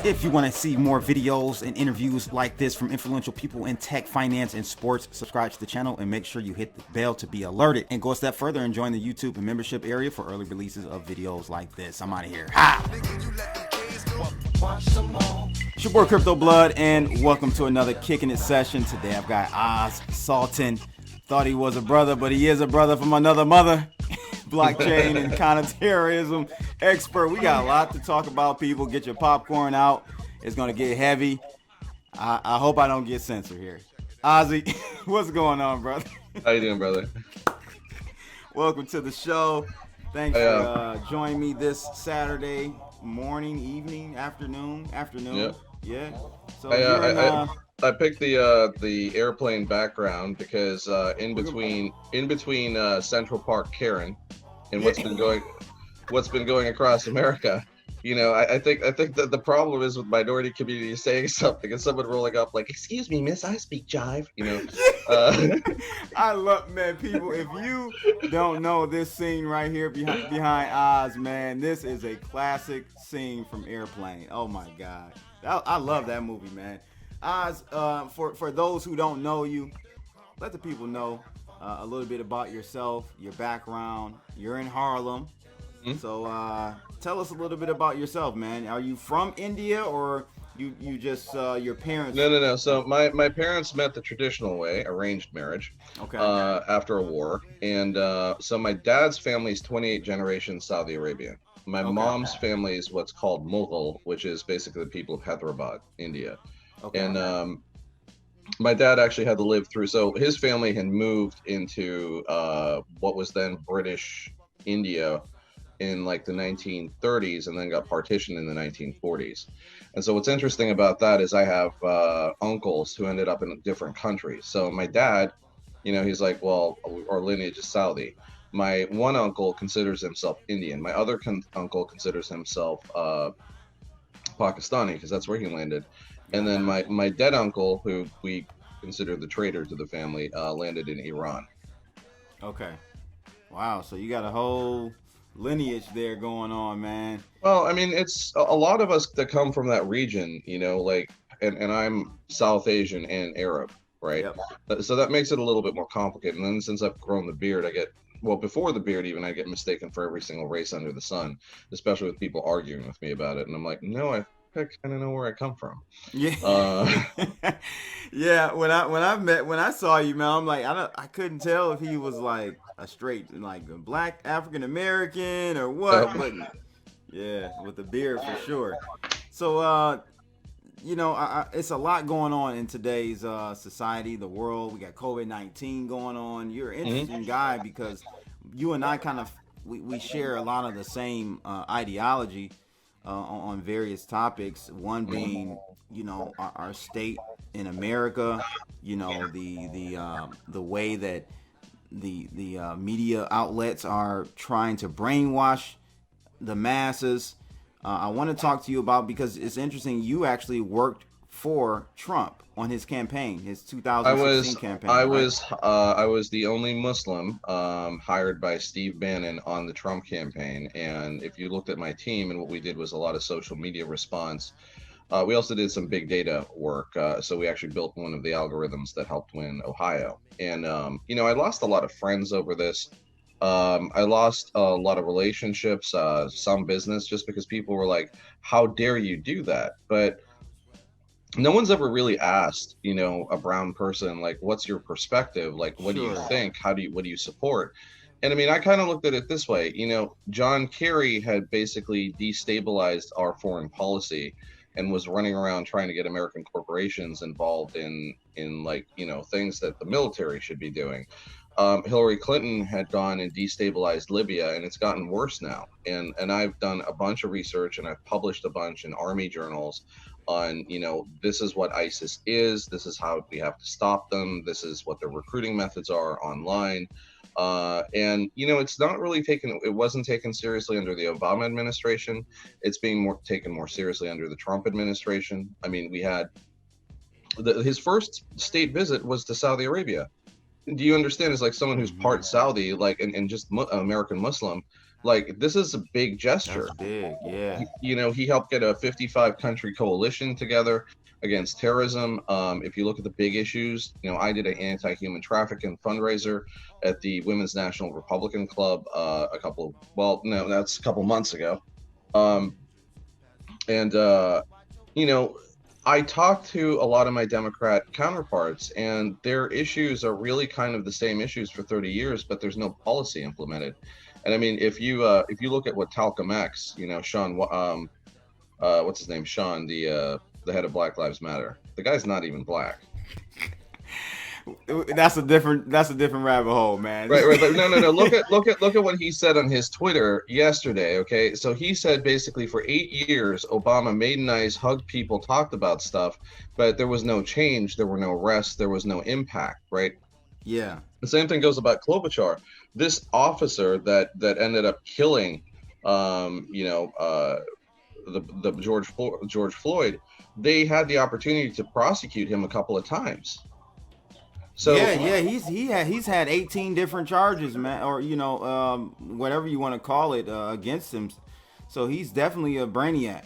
If you want to see more videos and interviews like this from influential people in tech, finance, and sports, subscribe to the channel and make sure you hit the bell to be alerted. And go a step further and join the YouTube and membership area for early releases of videos like this. I'm out of here. Ha! It's your boy Crypto Blood, and welcome to another Kicking It session. Today I've got Sultan. Thought he was a brother, but he is a brother from another mother. Blockchain and counterterrorism expert. We got a lot to talk about, people. Get your popcorn out. It's going to get heavy. I hope I don't get censored here. Ozzy, what's going on, brother? How you doing, brother? Welcome to the show. Thanks for joining me this Saturday morning, evening, afternoon. Yep. Yeah. So I picked the airplane background because in between Central Park Karen and what's been going across America, you know, I think that the problem is with minority communities saying something and someone rolling up like, "Excuse me, miss, I speak jive," you know. I love, man, people, if you don't know this scene right here behind Oz, man, this is a classic scene from Airplane. Oh my God, I love that movie, man. Oz, for those who don't know you, let the people know a little bit about yourself, your background. You're in Harlem, so tell us a little bit about yourself, man. Are you from India, or you just your parents? No. So my parents met the traditional way, arranged marriage. Okay. After a war, and so my dad's family is 28 generations Saudi Arabian. My mom's family is what's called Mughal, which is basically the people of Hyderabad, India. Okay. And my dad actually had to live through, so his family had moved into what was then British India in like the 1930s and then got partitioned in the 1940s. And so what's interesting about that is I have uncles who ended up in different countries. So my dad, you know, he's like, well, our lineage is Saudi. My one uncle considers himself Indian. My other uncle considers himself Pakistani because that's where he landed. And then my dead uncle, who we consider the traitor to the family, landed in Iran. Okay. Wow. So you got a whole lineage there going on, man. Well, I mean, it's a lot of us that come from that region, you know, like, and I'm South Asian and Arab, right? Yep. So that makes it a little bit more complicated. And then since I've grown the beard, before the beard even, I get mistaken for every single race under the sun, especially with people arguing with me about it. And I'm like, no, I kind of know where I come from. Yeah. Yeah. When I saw you, man, I'm like, I couldn't tell if he was like a straight, like a black African American or what, but yeah, with the beard for sure. So, you know, it's a lot going on in today's society, the world. We got COVID-19 going on. You're an interesting guy because you and I kind of we share a lot of the same ideology. On various topics, one being, you know, our state in America, you know, the way that the media outlets are trying to brainwash the masses. I want to talk to you about, because it's interesting, you actually worked for Trump on his campaign, his 2016 campaign. I was the only Muslim hired by Steve Bannon on the Trump campaign. And if you looked at my team, and what we did was a lot of social media response. We also did some big data work. So we actually built one of the algorithms that helped win Ohio. And, you know, I lost a lot of friends over this. I lost a lot of relationships, some business, just because people were like, how dare you do that? But no one's ever really asked, you know, a brown person, like, what's your perspective? Like, what do you think? What do you support? And I mean, I kind of looked at it this way, you know, John Kerry had basically destabilized our foreign policy and was running around trying to get American corporations involved in like, you know, things that the military should be doing. Hillary Clinton had gone and destabilized Libya, and it's gotten worse now. And I've done a bunch of research, and I've published a bunch in army journals on, you know, this is what ISIS is, this is how we have to stop them, this is what their recruiting methods are online. And, you know, it wasn't taken seriously under the Obama administration. It's being taken more seriously under the Trump administration. I mean, we had his first state visit was to Saudi Arabia. Do you understand? It's like someone who's part Saudi, like, and just American Muslim, Like, this is a big That's gesture. big. Yeah. He helped get a 55 country coalition together against terrorism. If you look at the big issues, I did an anti-human trafficking fundraiser at the Women's National Republican Club well, no, that's a couple months ago. Um, and you know, I talked to a lot of my Democrat counterparts, and their issues are really kind of the same issues for 30 years, but there's no policy implemented. And I mean, if you look at what Talcum X, Sean, what's his name, Sean, the head of Black Lives Matter, the guy's not even black. That's a different rabbit hole, man. Right, right. But no, no, no. Look at what he said on his Twitter yesterday. Okay, so he said basically for 8 years, Obama made nice, hugged people, talked about stuff, but there was no change, there were no arrests, there was no impact. Right. Yeah. The same thing goes about Klobuchar. This officer that ended up killing, the George Floyd. They had the opportunity to prosecute him a couple of times. Yeah, So yeah, he's had 18 different charges, man, or whatever you want to call it, against him. So he's definitely a brainiac.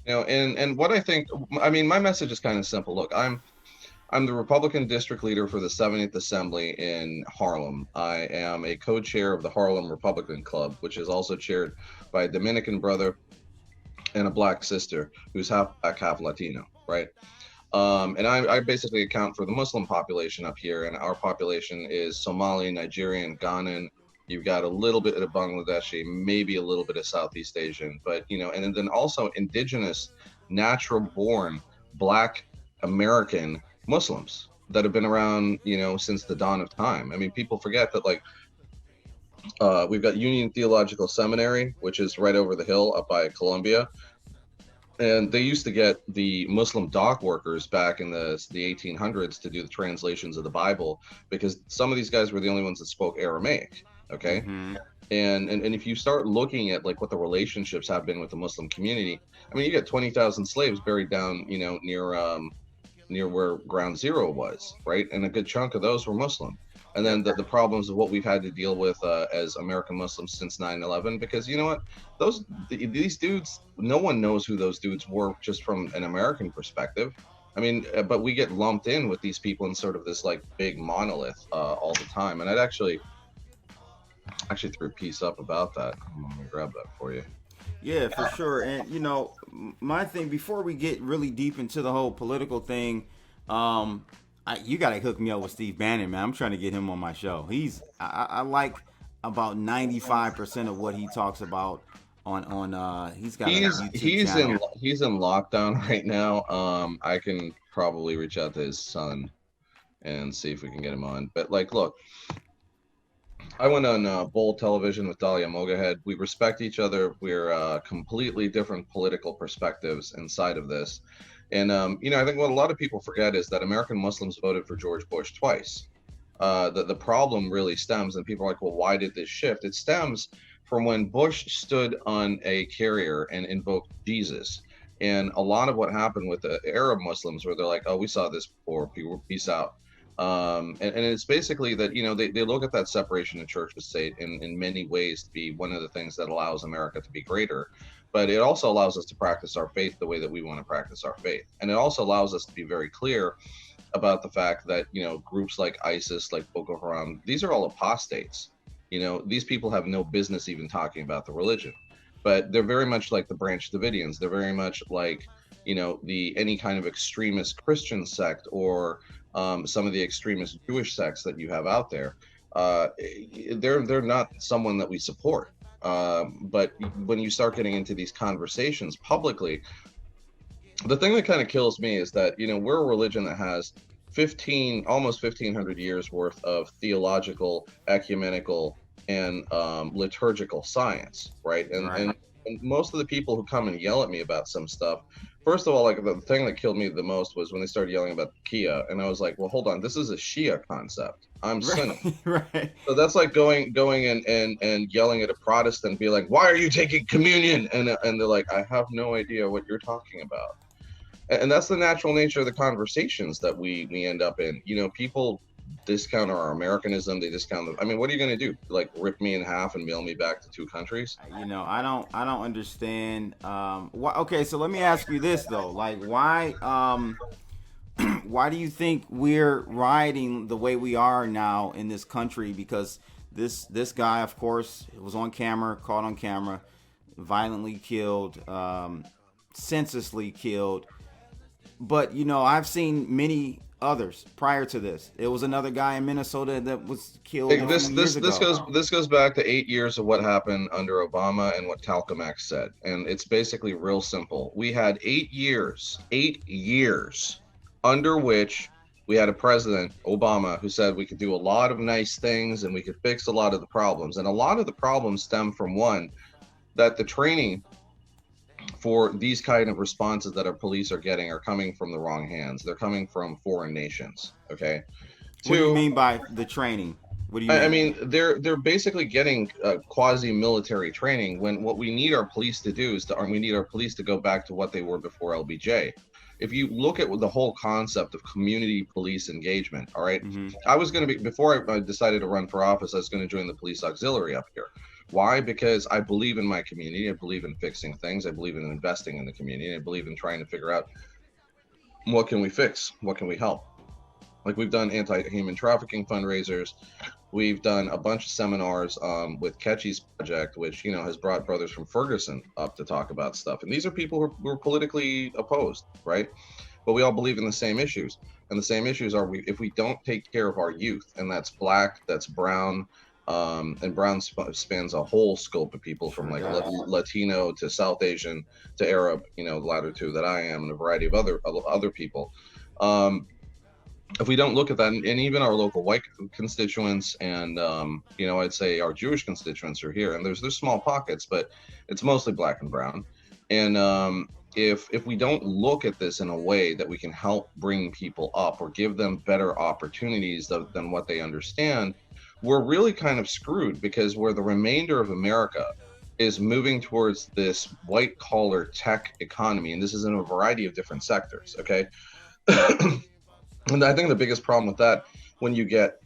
and what I mean, my message is kind of simple. Look, I'm the Republican district leader for the 70th Assembly in Harlem. I am a co-chair of the Harlem Republican Club, which is also chaired by a Dominican brother and a black sister who's half black, half Latino, right? And I basically account for the Muslim population up here, and our population is Somali, Nigerian, Ghanan. You've got a little bit of Bangladeshi, maybe a little bit of Southeast Asian, but and then also indigenous, natural-born Black American Muslims that have been around, since the dawn of time. I mean, people forget that, like, we've got Union Theological Seminary, which is right over the hill up by Columbia, and they used to get the Muslim dock workers back in the 1800s to do the translations of the Bible, because some of these guys were the only ones that spoke Aramaic. Okay. Hmm. And if you start looking at like what the relationships have been with the Muslim community, I mean, you got 20,000 slaves buried down, near where Ground Zero was, right? And a good chunk of those were Muslim. And then the problems of what we've had to deal with as American Muslims since 9/11, because you know what, these dudes, no one knows who those dudes were just from an American perspective. I mean, but we get lumped in with these people in sort of this like big monolith all the time. And I'd actually threw a piece up about that. I'm gonna grab that for you. Yeah, for sure. And my thing before we get really deep into the whole political thing, you gotta hook me up with Steve Bannon, man. I'm trying to get him on my show. I like about 95% of what he talks about on. He's got a YouTube channel. He's in lockdown right now. I can probably reach out to his son and see if we can get him on. But like, look, I went on Bold Television with Dahlia Mogahead. We respect each other. We're completely different political perspectives inside of this. And, I think what a lot of people forget is that American Muslims voted for George Bush twice. The problem really stems, and people are like, well, why did this shift? It stems from when Bush stood on a carrier and invoked Jesus. And a lot of what happened with the Arab Muslims, where they're like, oh, we saw this before, peace out. And it's basically that, they look at that separation of church and state in many ways to be one of the things that allows America to be greater. But it also allows us to practice our faith the way that we want to practice our faith. And it also allows us to be very clear about the fact that, groups like ISIS, like Boko Haram, these are all apostates. These people have no business even talking about the religion. But they're very much like the Branch Davidians. They're very much like, any kind of extremist Christian sect, or some of the extremist Jewish sects that you have out there. They're not someone that we support. But when you start getting into these conversations publicly, the thing that kind of kills me is that, we're a religion that has almost 1,500 years worth of theological, ecumenical, and liturgical science, right? And most of the people who come and yell at me about some stuff, first of all, like, the thing that killed me the most was when they started yelling about Kia, and I was like, well, hold on, this is a Shia concept. I'm Sunni. Right. So that's like going and yelling at a Protestant, be like, why are you taking communion? And they're like, I have no idea what you're talking about. And that's the natural nature of the conversations that we end up in. People discount our Americanism. They discount I mean, what are you going to do? Like rip me in half and mail me back to two countries? I don't understand. Why, okay, so let me ask you this though. Like, why why do you think we're rioting the way we are now in this country? Because this guy, of course, was on camera, caught on camera, violently killed, senselessly killed. But I've seen many others prior to this. It was another guy in Minnesota that was killed Hey, a few years ago. this goes back to 8 years of what happened under Obama and what Talcum X said, and it's basically real simple. We had 8 years, 8 years, under which we had a president, Obama, who said we could do a lot of nice things and we could fix a lot of the problems, and a lot of the problems stem from one, that the training for these kind of responses that our police are getting are coming from the wrong hands. They're coming from foreign nations. Okay. What do you Two, mean by the training? What do you I mean? mean, they're basically getting quasi-military training when what we need our police to do is we need our police to go back to what they were before LBJ. If you look at the whole concept of community police engagement, all right, Mm-hmm. I was going to be, before I decided to run for office, I was going to join the police auxiliary up here. Why? Because I believe in my community. I believe in fixing things. I believe in investing in the community. I believe in trying to figure out what can we fix? What can we help? Like we've done anti-human trafficking fundraisers. We've done a bunch of seminars with Ketchy's project, which has brought brothers from Ferguson up to talk about stuff. And these are people who are politically opposed, right? But we all believe in the same issues. And the same issues are if we don't take care of our youth, and that's black, that's brown, and brown spans a whole scope of people from Sure like does. Latino to South Asian to Arab, the latter two that I am, and a variety of other people. Um, if we don't look at that, and even our local white constituents, and I'd say our Jewish constituents are here, and there's small pockets, but it's mostly black and brown. And if we don't look at this in a way that we can help bring people up or give them better opportunities than what they understand, we're really kind of screwed, because where the remainder of America is moving towards this white collar tech economy, and this is in a variety of different sectors, okay? And I think the biggest problem with that, when you get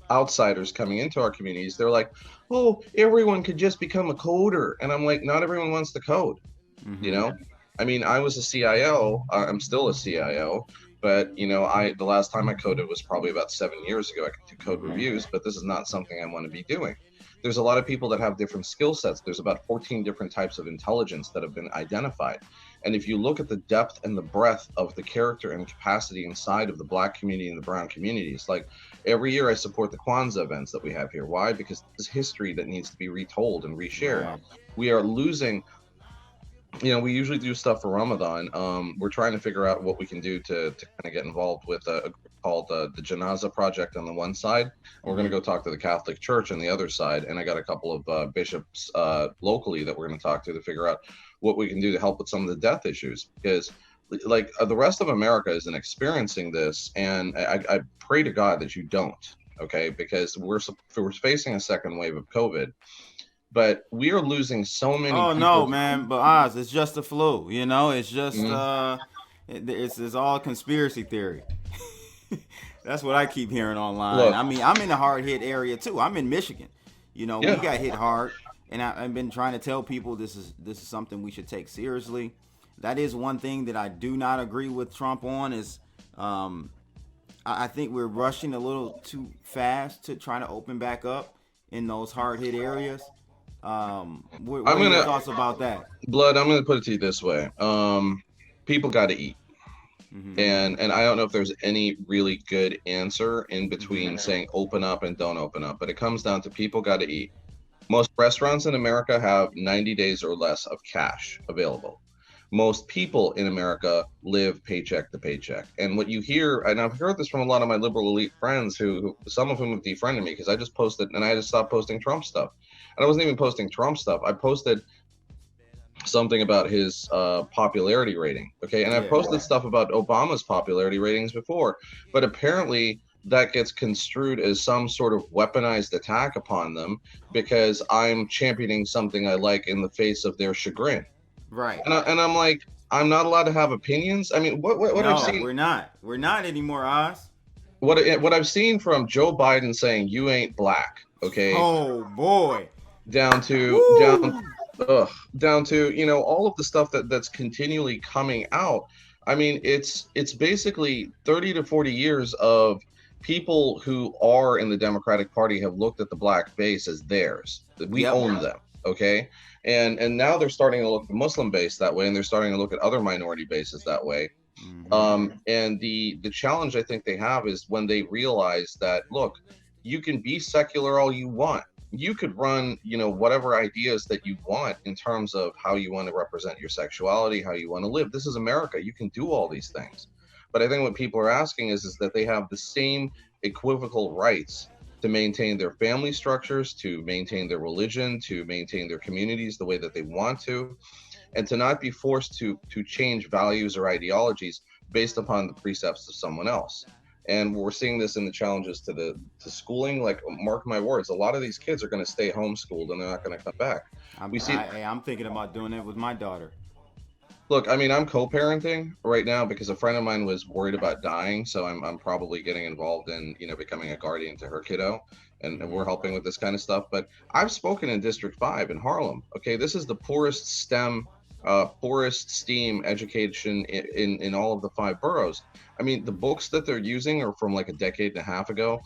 outsiders coming into our communities, they're like, oh, everyone could just become a coder. And I'm like, not everyone wants to code, you Mm-hmm. know? I mean, I was a CIO, I'm still a CIO, but the last time I coded was probably about 7 years ago. I could do code Mm-hmm. reviews, but this is not something I want to be doing. There's a lot of people that have different skill sets. There's about 14 different types of intelligence that have been identified. And if you look at the depth and the breadth of the character and capacity inside of the black community and the brown communities, like every year I support the Kwanzaa events that we have here. Why? Because this is history that needs to be retold and reshared. Right. We are losing, we usually do stuff for Ramadan. We're trying to figure out what we can do to kind of get involved with a group called the Janaza Project on the one side. And we're going Mm-hmm. to go talk to the Catholic Church on the other side. And I got a couple of bishops locally that we're going to talk to figure out what we can do to help with some of the death issues. Because like the rest of America isn't experiencing this. And I pray to God that you don't. Okay, because we're facing a second wave of COVID, but we are losing so many Oh no, people. man! But Oz, it's just the flu. It's just Mhm. it's all conspiracy theory. That's what I keep hearing online. Look, I mean, I'm in a hard hit area too. I'm in Michigan. We yeah, got hit hard, and I've been trying to tell people this is something we should take seriously. That is one thing that I do not agree with Trump on is um, I think we're rushing a little too fast to try to open back up in those hard hit areas. What I'm are your gonna thoughts about that? Blood. I'm gonna put it to you this way. People got to eat, Mm-hmm. and I don't know if there's any really good answer in Mm-hmm. between saying open up and don't open up, but it comes down to people got to eat. Most restaurants in America have 90 days or less of cash available. Most people in America live paycheck to paycheck. And what you hear, and I've heard this from a lot of my liberal elite friends who some of whom have defriended me because I just posted, and I had to stop posting Trump stuff. And I wasn't even posting Trump stuff. I posted something about his popularity rating. Okay. And I've Yeah. posted stuff about Obama's popularity ratings before, but apparently that gets construed as some sort of weaponized attack upon them because I'm championing something I like in the face of their chagrin. Right. And I'm like, I'm not allowed to have opinions. I mean, what I've No, seen. we're not. We're not anymore, Oz. what I've seen from Joe Biden saying you ain't black, okay, Oh boy. down to Woo. down to all of the stuff that's continually coming out. I mean, it's basically 30 to 40 years of people who are in the Democratic Party have looked at the black base as theirs, that we Yep. own them, okay, and now they're starting to look at the Muslim base that way, and they're starting to look at other minority bases that way. Mm-hmm. And the challenge I think they have is when they realize that, look, you can be secular all you want. You could run, whatever ideas that you want in terms of how you want to represent your sexuality, how you want to live. This is America. You can do all these things. But I think what people are asking is that they have the same equivocal rights to maintain their family structures, to maintain their religion, to maintain their communities the way that they want to, and to not be forced to change values or ideologies based upon the precepts of someone else. And we're seeing this in the challenges to schooling. Like, mark my words, a lot of these kids are going to stay homeschooled and they're not going to come back. We see. I'm thinking about doing it with my daughter. Look, I mean, I'm co-parenting right now because a friend of mine was worried about dying, so I'm probably getting involved in becoming a guardian to her kiddo, and we're Mm-hmm. helping with this kind of stuff. But I've spoken in District 5 in Harlem. Okay, this is the poorest poorest STEAM education in all of the 5 boroughs. I mean, the books that they're using are from like a decade and a half ago.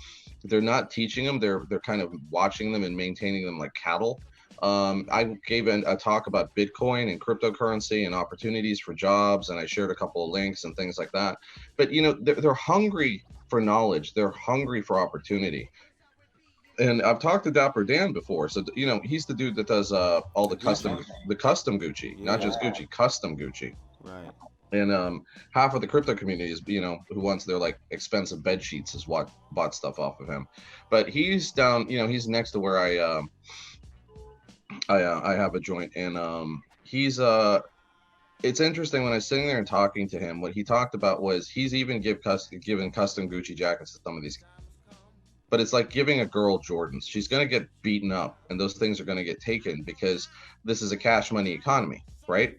They're not teaching them. They're kind of watching them and maintaining them like cattle. I gave a talk about Bitcoin and cryptocurrency and opportunities for jobs, and I shared a couple of links and things like that. But they're hungry for knowledge. They're hungry for opportunity. And I've talked to Dapper Dan before, so he's the dude that does all The Gucci. the custom Gucci, not just Yeah. Gucci, custom Gucci. Right. And half of the crypto community is, who wants their like expensive bed sheets is what bought stuff off of him. But he's down, he's next to where I have a joint, and he's it's interesting when I was sitting there and talking to him. What he talked about was he's even given custom Gucci jackets to some of these, but it's like giving a girl Jordans. She's going to get beaten up, and those things are going to get taken because this is a cash money economy, right? And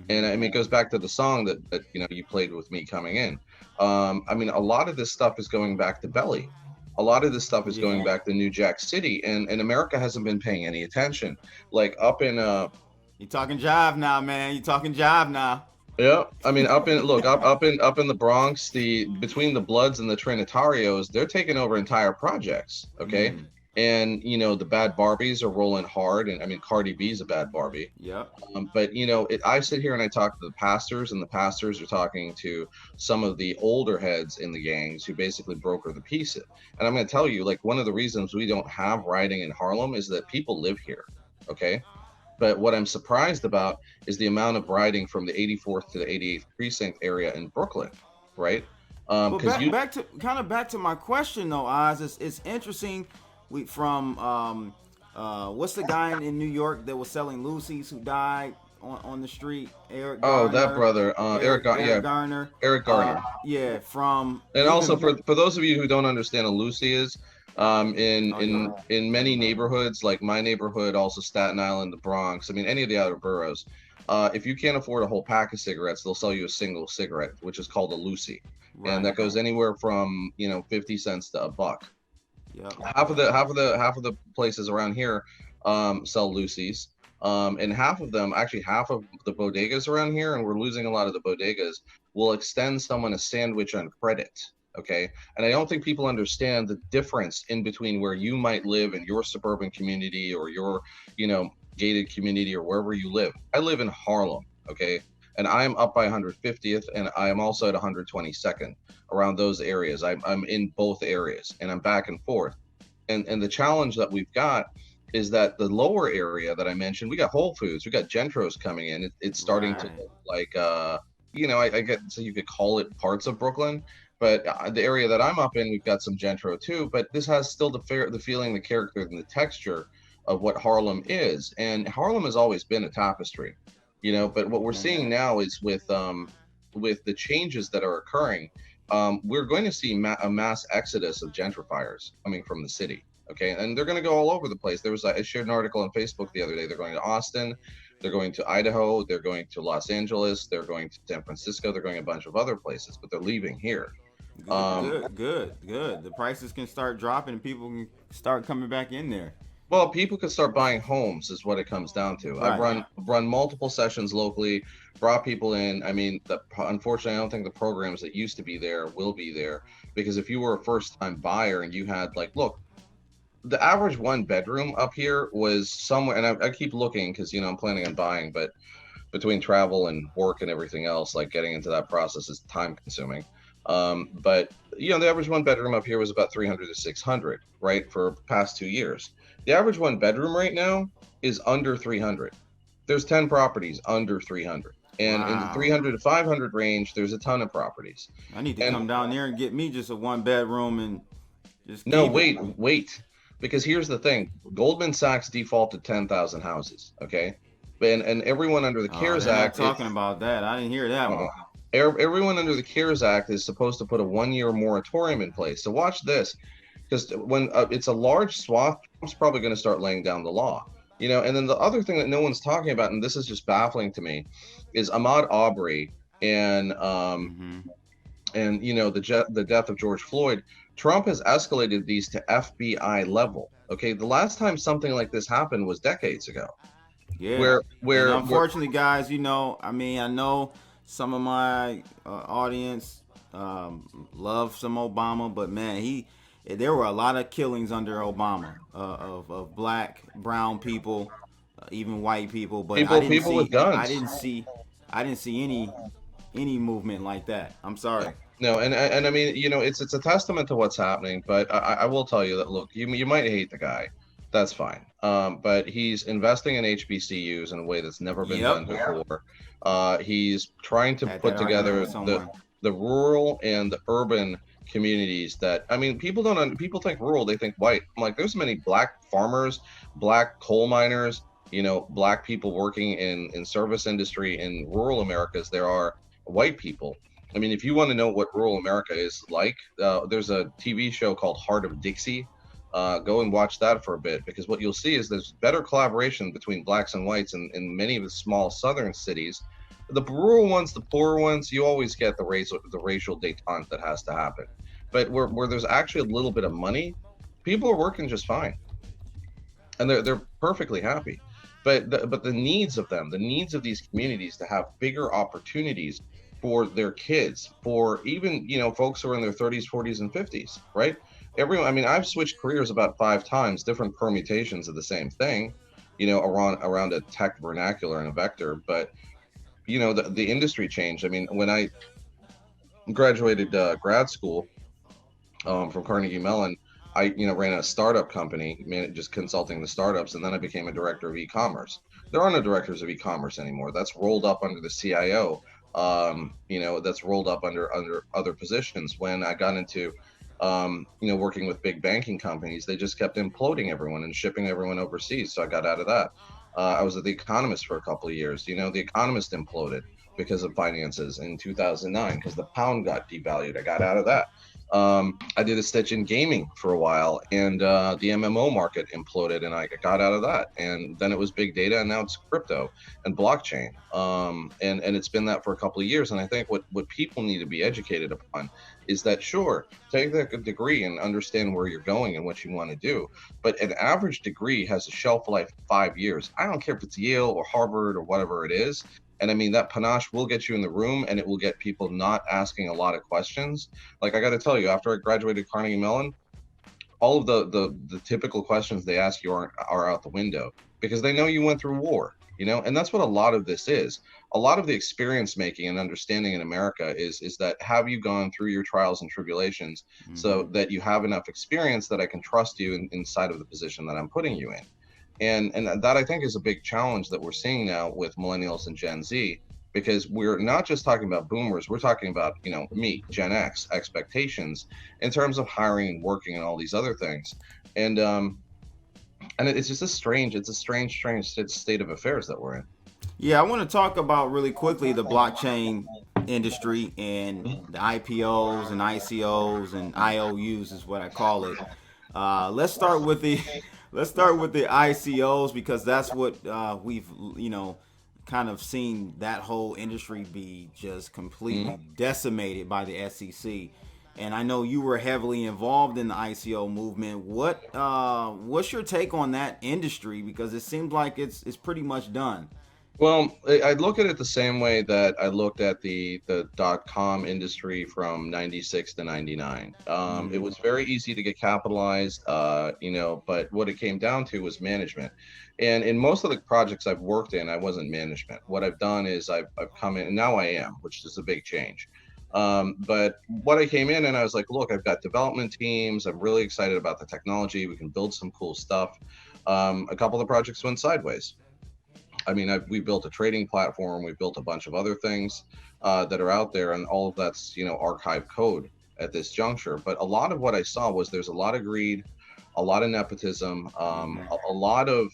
Mm-hmm. I mean, it goes back to the song that you played with me coming in. I mean, a lot of this stuff is going back to Belly. A lot of this stuff is going Yeah. back to New Jack City, and America hasn't been paying any attention. Like up in You talking jive now, man. You talking jive now. yeah, I mean, up in the Bronx, the between the Bloods and the Trinitarios, they're taking over entire projects. Okay, Mm. and the bad Barbies are rolling hard, and I mean, Cardi B's a bad Barbie. Yep. But I sit here and I talk to the pastors, and the pastors are talking to some of the older heads in the gangs who basically broker the peace. And I'm going to tell you, like, one of the reasons we don't have rioting in Harlem is that people live here. Okay. But what I'm surprised about is the amount of rioting from the 84th to the 88th precinct area in Brooklyn, right? But Because back to my question though, Oz. It's interesting. We from what's the guy in New York that was selling Lucy's who died on the street? Eric oh, that Garner. brother, Eric Yeah, Garner. Eric Garner. Yeah, from And also even. for those of you who don't understand what Lucy is, in Oh yeah. many neighborhoods like my neighborhood, also Staten Island, the Bronx, I mean any of the other boroughs, if you can't afford a whole pack of cigarettes, they'll sell you a single cigarette, which is called a Lucy, and Right. that goes anywhere from 50 cents to a buck. Yep. Half of the places around here sell Lucy's. And half of the bodegas around here, and we're losing a lot of the bodegas, will extend someone a sandwich on credit. Okay. And I don't think people understand the difference in between where you might live in your suburban community or your, you know, gated community or wherever you live. I live in Harlem. Okay. And I'm up by 150th, and I am also at 122nd, around those areas. I'm in both areas, and I'm back and forth. And the challenge that we've got is that the lower area that I mentioned, we got Whole Foods, we got Gentros coming in. It's starting to Right. look like, I get, so you could call it parts of Brooklyn, but the area that I'm up in, we've got some Gentro too. But this has still the feeling, the character, and the texture of what Harlem is. And Harlem has always been a tapestry, But what we're seeing now is with the changes that are occurring, we're going to see a mass exodus of gentrifiers coming from the city. Okay, and they're going to go all over the place. I shared an article on Facebook the other day. They're going to Austin, they're going to Idaho, they're going to Los Angeles, they're going to San Francisco, they're going a bunch of other places, but they're leaving here. Good, good, good, good. The prices can start dropping and people can start coming back in there. Well, people can start buying homes is what it comes down to. I've Right. run multiple sessions locally, brought people in. I mean, unfortunately, I don't think the programs that used to be there will be there because if you were a first time buyer and you had like, look, the average one bedroom up here was somewhere, and I keep looking because I'm planning on buying, but between travel and work and everything else, like getting into that process is time consuming. But the average one bedroom up here was about 300 to 600, right, for past 2 years. The average one bedroom right now is under 300. There's 10 properties under 300. And in the Wow. 300 to 500 range, there's a ton of properties. I need to And come down there and get me just a one bedroom and just no, keep it. wait, because here's the thing: Goldman Sachs defaulted 10,000 houses. Okay, and everyone under the Oh, CARES they're not Act, talking about that. I didn't hear that uh, one. everyone under the CARES Act is supposed to put a 1 year moratorium in place. So watch this, because when it's a large swath, Trump's probably going to start laying down the law. And then the other thing that no one's talking about, and this is just baffling to me, is Ahmaud Arbery and Mm-hmm. the death of George Floyd. Trump has escalated these to FBI level. Okay, the last time something like this happened was decades ago. Yeah. And Where unfortunately, guys, I mean, I know some of my audience love some Obama, but man, there were a lot of killings under Obama of black, brown people, even white people. But people with guns. I didn't see any movement like that. I'm sorry. No, and I mean, it's a testament to what's happening. But I will tell you that look, you might hate the guy, that's fine. But he's investing in HBCUs in a way that's never been done Yep. before. He's trying to Had put that argument together with someone. the rural and the urban communities that I mean, people think rural, they think white. I'm like, there's many black farmers, black coal miners, black people working in service industry in rural Americas. There are white people. I mean, if you want to know what rural America is like, there's a TV show called Heart of Dixie. Go and watch that for a bit because what you'll see is there's better collaboration between blacks and whites in many of the small southern cities. The rural ones, the poorer ones, you always get the racial détente that has to happen. But where there's actually a little bit of money, people are working just fine and they're perfectly happy. But the needs of them, the needs of these communities to have bigger opportunities for their kids, for even folks who are in their 30s, 40s, and 50s, right? Everyone, I mean, I've switched careers about 5 times, different permutations of the same thing, around a tech vernacular and a vector. But the industry changed. I mean, when I graduated grad school from Carnegie Mellon, I ran a startup company, just consulting the startups, and then I became a director of e-commerce. There are no directors of e-commerce anymore. That's rolled up under the CIO. That's rolled up under other positions. When I got into working with big banking companies, they just kept imploding everyone and shipping everyone overseas. So I got out of that. I was at The Economist for a couple of years. The Economist imploded because of finances in 2009 because the pound got devalued. I got out of that. I did a stitch in gaming for a while, and the MMO market imploded, and I got out of that. And then it was big data, and now it's crypto and blockchain. And it's been that for a couple of years. And I think what people need to be educated upon is that sure, take the degree and understand where you're going and what you want to do. But an average degree has a shelf life of 5 years. I don't care if it's Yale or Harvard or whatever it is. And I mean, that panache will get you in the room and it will get people not asking a lot of questions. Like I got to tell you, after I graduated Carnegie Mellon, all of the typical questions they ask you are out the window because they know you went through war, and that's what a lot of this is. A lot of the experience making and understanding in America is that have you gone through your trials and tribulations so Mm-hmm. that you have enough experience that I can trust you inside of the position that I'm putting you in. And that I think is a big challenge that we're seeing now with millennials and Gen Z, because we're not just talking about boomers, we're talking about, me, Gen X expectations in terms of hiring and working and all these other things. And it's just strange state of affairs that we're in. Yeah, I want to talk about really quickly the blockchain industry and the IPOs and ICOs and IOUs is what I call it. Let's start with the let's start with the ICOs because that's what we've kind of seen that whole industry be just completely decimated by the SEC. and I know you were heavily involved in the ICO movement. What's your take on that industry? Because it seems like it's pretty much done. Well, I look at it the same way that I looked at the .com industry from 96 to 99. It Mm-hmm. was very easy to get capitalized, but what it came down to was management. And in most of the projects I've worked in, I wasn't management. What I've done is I've come in, and now I am, which is a big change. But what I came in and I was like, look, I've got development teams. I'm really excited about the technology. We can build some cool stuff. A couple of the projects went sideways. I mean, we built a trading platform. We built a bunch of other things that are out there, and all of that's archive code at this juncture. But a lot of what I saw was there's a lot of greed, a lot of nepotism, Mm-hmm. a lot of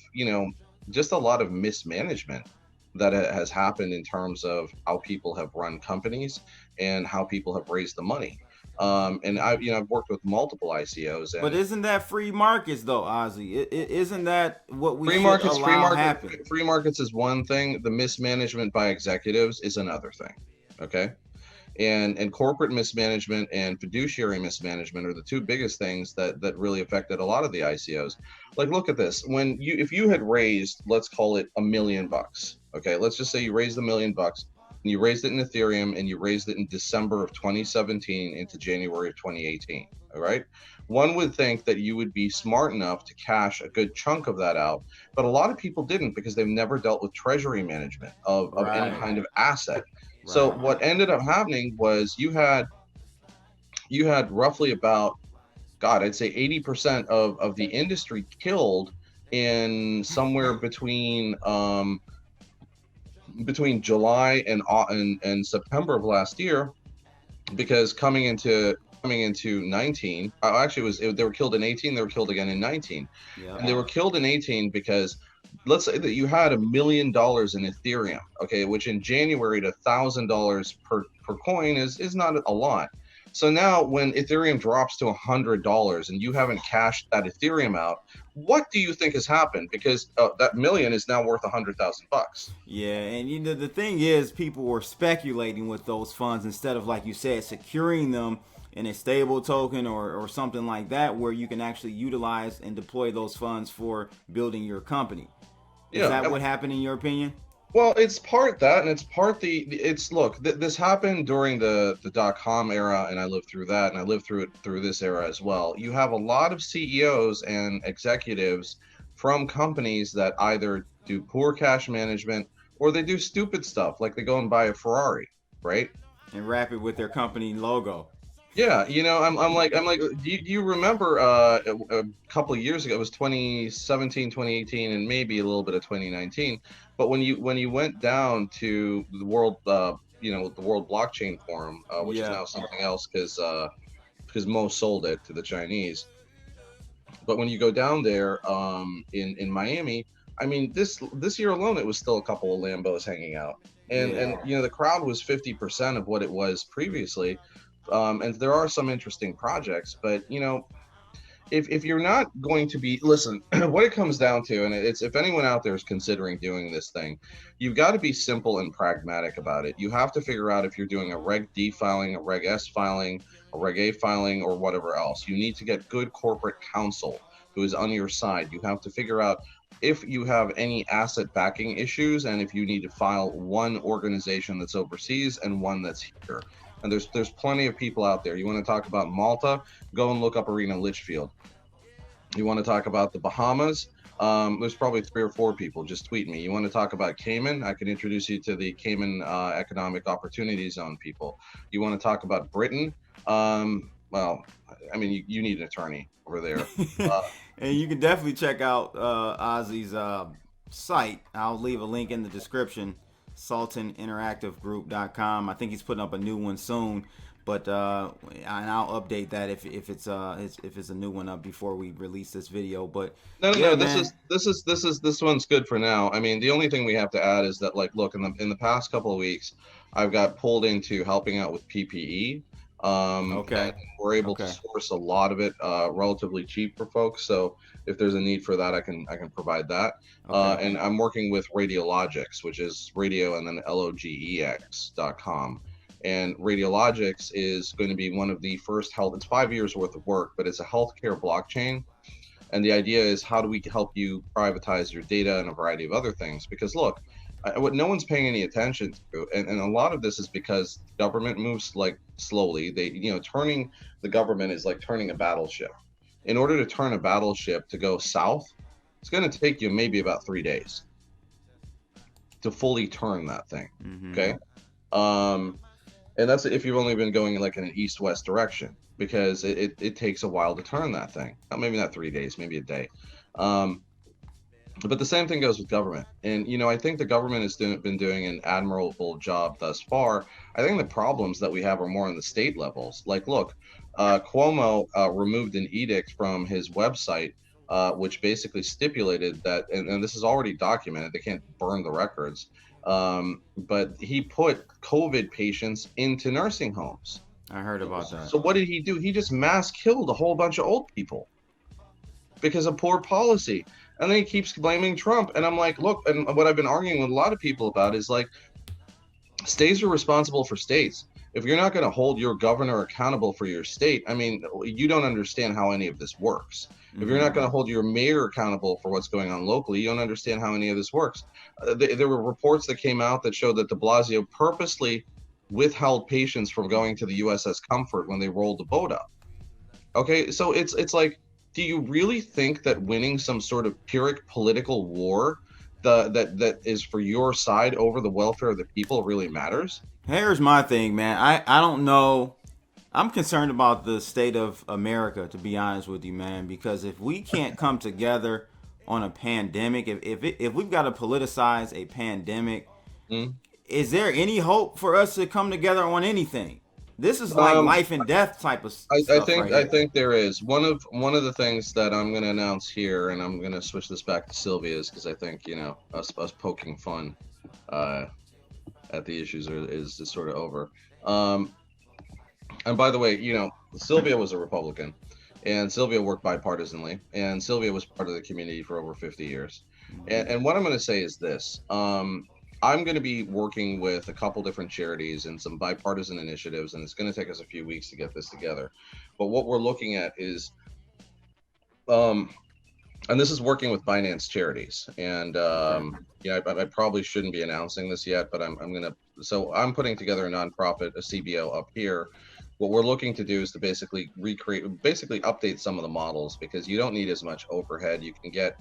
just a lot of mismanagement that has happened in terms of how people have run companies and how people have raised the money. And I've worked with multiple ICOs, But and isn't that free markets though, Ozzy? Isn't that what we free should markets, free allow market, happen? free markets is one thing. The mismanagement by executives is another thing. Okay, and corporate mismanagement and fiduciary mismanagement are the two biggest things that really affected a lot of the ICOs. Like, look at this. If you had raised, let's call it $1 million. Okay, let's just say you raised $1 million, and you raised it in Ethereum, and you raised it in December of 2017 into January of 2018. All right. One would think that you would be smart enough to cash a good chunk of that out, but a lot of people didn't because they've never dealt with treasury management of any Right. kind of asset. So Right. what ended up happening was you had roughly about, God, I'd say 80% of the industry killed in somewhere between July and September of last year, because coming into 19, actually they were killed in 18, they were killed again in 19. Yep. And they were killed in 18 because, let's say that you had $1 million in Ethereum, okay, which in January to $1,000 per coin is not a lot. So now when Ethereum drops to $100 and you haven't cashed that Ethereum out, what do you think has happened? Because that million is now worth $100,000. Yeah, and the thing is, people were speculating with those funds instead of, like you said, securing them in a stable token or something like that, where you can actually utilize and deploy those funds for building your company. Is Yeah. that what happened in your opinion? Well, it's part that, and it's part it's look, this happened during the .com era, and I lived through that, and I lived through it through this era as well. You have a lot of CEOs and executives from companies that either do poor cash management or they do stupid stuff, like they go and buy a Ferrari, right? And wrap it with their company logo. Yeah, I'm like, do you remember a couple of years ago, it was 2017, 2018, and maybe a little bit of 2019. But when you went down to the World Blockchain Forum, which is Yeah. now something else because Mo sold it to the Chinese. But when you go down there in Miami, I mean, this year alone, it was still a couple of Lambos hanging out, and Yeah. and the crowd was 50% of what it was previously. And there are some interesting projects, but if you're not going to be, listen, what it comes down to, and it's, if anyone out there is considering doing this thing, you've got to be simple and pragmatic about it. You have to figure out if you're doing a Reg D filing, a Reg S filing, a Reg A filing, or whatever else. You need to get good corporate counsel who is on your side. You have to figure out if you have any asset backing issues, and if you need to file one organization that's overseas and one that's here. And there's plenty of people out there. You want to talk about Malta? Go and look up Arena Litchfield. You want to talk about the Bahamas? There's probably 3 or 4 people. Just tweet me. You want to talk about Cayman? I can introduce you to the Cayman Economic Opportunity Zone people. You want to talk about Britain? Well, I mean, you need an attorney over there. Uh, And you can definitely check out Ozzy's site. I'll leave a link in the description. SultanInteractiveGroup.com. I think he's putting up a new one soon, but and I'll update that if it's a new one up before we release this video. But no, no, yeah, no. This man. is this one's good for now. I mean, the only thing we have to add is that, like, look, in the past couple of weeks, I've got pulled into helping out with PPE. And Okay. we're able to Okay. source a lot of it relatively cheap for folks. So if there's a need for that, I can provide that. Okay. And I'm working with Radiologics, which is radio and then logex.com. And radiologics is going to be one of the first health. It's 5 years worth of work, but it's a healthcare blockchain. And the idea is, how do we help you privatize your data and a variety of other things? Because look, what no one's paying any attention to, and a lot of this is because government moves like slowly. They, turning the government is like turning a battleship. In order to turn a battleship to go south, it's going to take you maybe about 3 days to fully turn that thing. Mm-hmm. Okay. Um, and that's if you've only been going like in an east-west direction, because it takes a while to turn that thing. Maybe not 3 days, maybe a day. Um, but the same thing goes with government. And I think the government has been doing an admirable job thus far. I think the problems that we have are more on the state levels. Like, look, Cuomo removed an edict from his website, which basically stipulated that, and this is already documented, they can't burn the records, but he put COVID patients into nursing homes. I heard about that. So what did he do? He just mass killed a whole bunch of old people because of poor policy. And then he keeps blaming Trump. And I'm like, look, and what I've been arguing with a lot of people about is like, states are responsible for states. If you're not going to hold your governor accountable for your state, I mean, you don't understand how any of this works. If you're not going to hold your mayor accountable for what's going on locally, you don't understand how any of this works. There were reports that came out that showed that de Blasio purposely withheld patients from going to the USS Comfort when they rolled the boat up. Okay, so it's like, do you really think that winning some sort of Pyrrhic political war that is for your side over the welfare of the people really matters? Here's my thing, man. I don't know. I'm concerned about the state of America, to be honest with you, man. Because if we can't come together on a pandemic, if we've got to politicize a pandemic, Mm. is there any hope for us to come together on anything? This is like life and death type of I stuff right think I here. think there is one of the things that I'm going to announce here, and I'm going to switch this back to Sylvia's, because I think us poking fun uh, at the issues is sort of over. Um, and by the way, Sylvia was a Republican, and Sylvia worked bipartisanly, and Sylvia was part of the community for over 50 years. And what I'm going to say is this. I'm going to be working with a couple different charities and some bipartisan initiatives, and it's going to take us a few weeks to get this together. But what we're looking at is, um, and this is working with finance charities. And Okay. I probably shouldn't be announcing this yet, but I'm going to. So I'm putting together a nonprofit, a CBO up here. What we're looking to do is to basically update some of the models, because you don't need as much overhead. You can get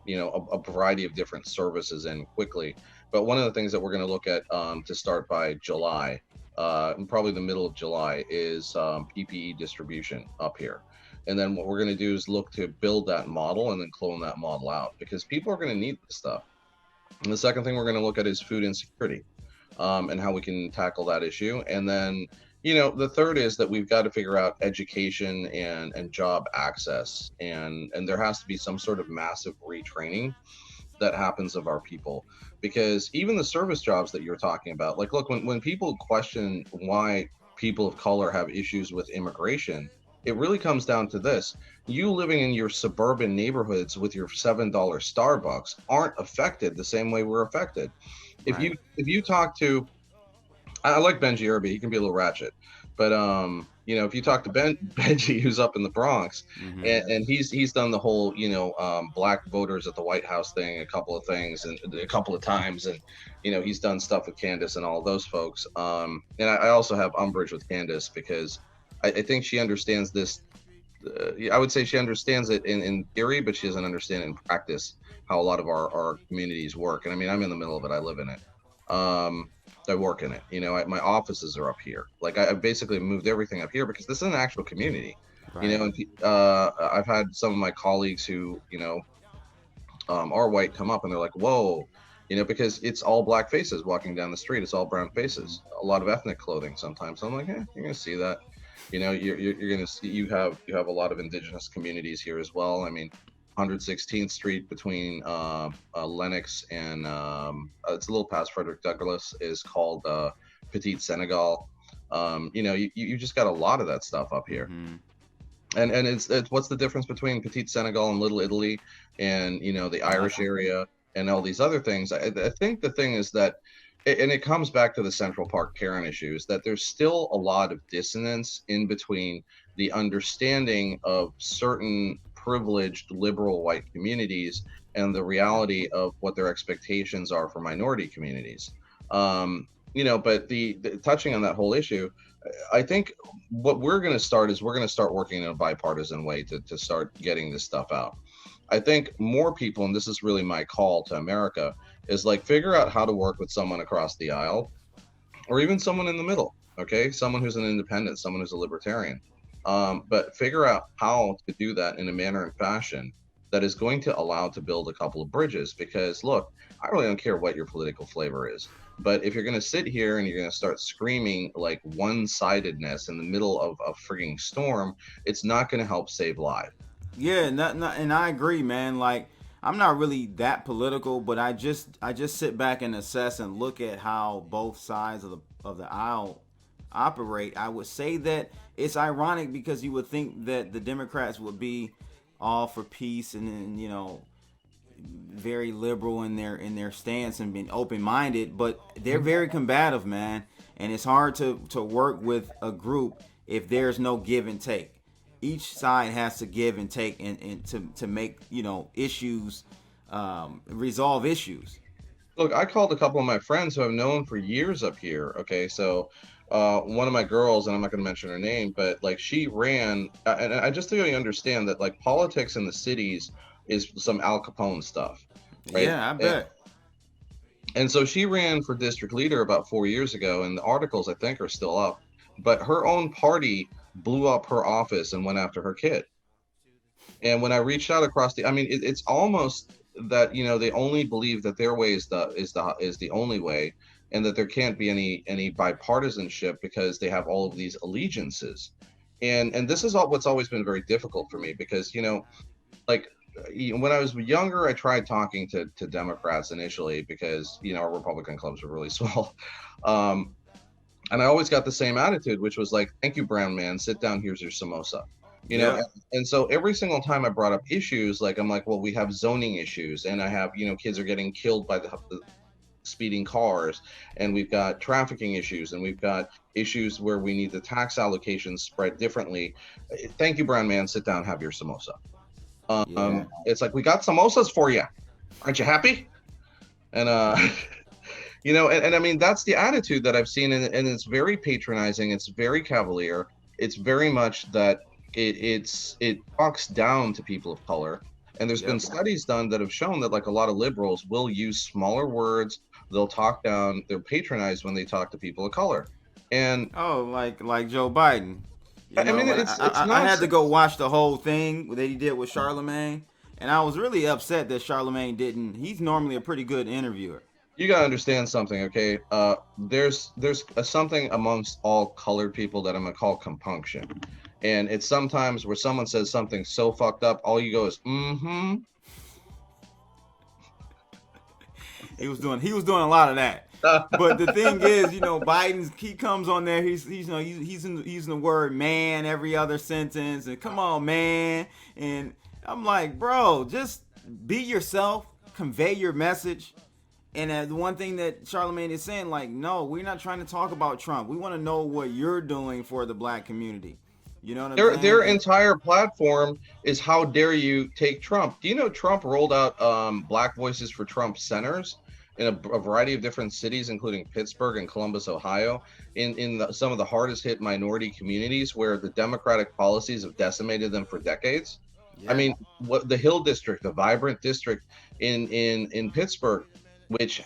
a variety of different services in quickly. But one of the things that we're going to look at to start by July, and probably the middle of July, is PPE distribution up here. And then what we're going to do is look to build that model and then clone that model out, because people are going to need this stuff. And the second thing we're going to look at is food insecurity, and how we can tackle that issue. And then, the third is that we've got to figure out education and job access. And there has to be some sort of massive retraining that happens of our people, because even the service jobs that you're talking about, like, look, when people question why people of color have issues with immigration, it really comes down to this: you living in your suburban neighborhoods with your $7 Starbucks aren't affected the same way we're affected. if Right. you if you talk to I like Benji Irby. He can be a little ratchet, but if you talk to Benji, who's up in the Bronx, Mm-hmm. and he's done the whole black voters at the White House thing a couple of things and a couple of times, and he's done stuff with Candace and all of those folks. And I also have umbrage with Candace, because I think she understands this. I would say she understands it in theory, but she doesn't understand it in practice how a lot of our communities work. And I mean, I'm in the middle of it. I live in it. Um, I work in it. My offices are up here. Like, I basically moved everything up here because this is an actual community. Right. And I've had some of my colleagues who are white come up, and they're like, "Whoa," because it's all black faces walking down the street. It's all brown faces. A lot of ethnic clothing sometimes. So I'm like, you're gonna see that. You're gonna see you have a lot of indigenous communities here as well. I mean, 116th Street between Lenox and it's a little past Frederick Douglass is called Petite Senegal. You just got a lot of that stuff up here. Mm-hmm. And it's what's the difference between Petite Senegal and Little Italy, and the Irish area and all these other things. I think the thing is that And it comes back to the Central Park Karen issues, that there's still a lot of dissonance in between the understanding of certain privileged liberal white communities and the reality of what their expectations are for minority communities. But the touching on that whole issue, I think what we're going to start is we're going to start working in a bipartisan way to start getting this stuff out. I think more people, and this is really my call to America, is like figure out how to work with someone across the aisle or even someone in the middle. Okay, someone who's an independent, someone who's a libertarian. But figure out how to do that in a manner and fashion that is going to allow to build a couple of bridges. Because look, I really don't care what your political flavor is. But if you're going to sit here and you're going to start screaming like one-sidedness in the middle of a frigging storm, it's not going to help save lives. Yeah, and I agree, man. Like, I'm not really that political, but I just sit back and assess and look at how both sides of the aisle operate. I would say that it's ironic because you would think that the Democrats would be all for peace and then, very liberal in their stance and being open minded, but they're very combative, man. And it's hard to work with a group if there's no give and take. Each side has to give and take and to make issues, resolve issues. Look, I called a couple of my friends who I've known for years up here. Okay, so one of my girls, and I'm not going to mention her name, but like she ran, and I just think you understand that like politics in the cities is some Al Capone stuff, right? Yeah, I bet. And so she ran for district leader about 4 years ago, and the articles I think are still up. But her own party blew up her office and went after her kid. And when I reached out across I mean, it's almost that they only believe that their way is the only way, and that there can't be any bipartisanship because they have all of these allegiances. And this is what's always been very difficult for me because like when I was younger, I tried talking to Democrats initially because our Republican clubs were really small. Um, and I always got the same attitude, which was like, "Thank you, brown man. Sit down. Here's your samosa." You know, Yeah. and so every single time I brought up issues, like I'm like, well, we have zoning issues, and I have kids are getting killed by the speeding cars, and we've got trafficking issues, and we've got issues where we need the tax allocations spread differently. Thank you, brown man. Sit down. Have your samosa. Yeah. It's like we got samosas for you. Aren't you happy? And and I mean that's the attitude that I've seen, and it's very patronizing. It's very cavalier. It's very much that it talks down to people of color. And there's been Yep. studies done that have shown that like a lot of liberals will use smaller words. They'll talk down. They're patronized when they talk to people of color. And Oh, like Joe Biden. I mean, it's I had to go nonsense. watch the whole thing that he did with Charlemagne, and I was really upset that Charlemagne didn't. He's normally a pretty good interviewer. You gotta understand something, okay? There's something amongst all colored people that I'm gonna call compunction, and it's sometimes where someone says something so fucked up, all you go is mm-hmm. He was doing a lot of that. But the thing is, Biden's he comes on there. He's using the word man every other sentence, and come on, man. And I'm like, bro, just be yourself, convey your message. And the one thing that Charlemagne is saying, like, no, we're not trying to talk about Trump. We want to know what you're doing for the black community. You know what I'm saying? Their entire platform is how dare you take Trump. Do you know Trump rolled out Black Voices for Trump centers in a variety of different cities, including Pittsburgh and Columbus, Ohio, in some of the hardest hit minority communities where the Democratic policies have decimated them for decades? I Yeah. mean, what the Hill District, the vibrant district in Pittsburgh, which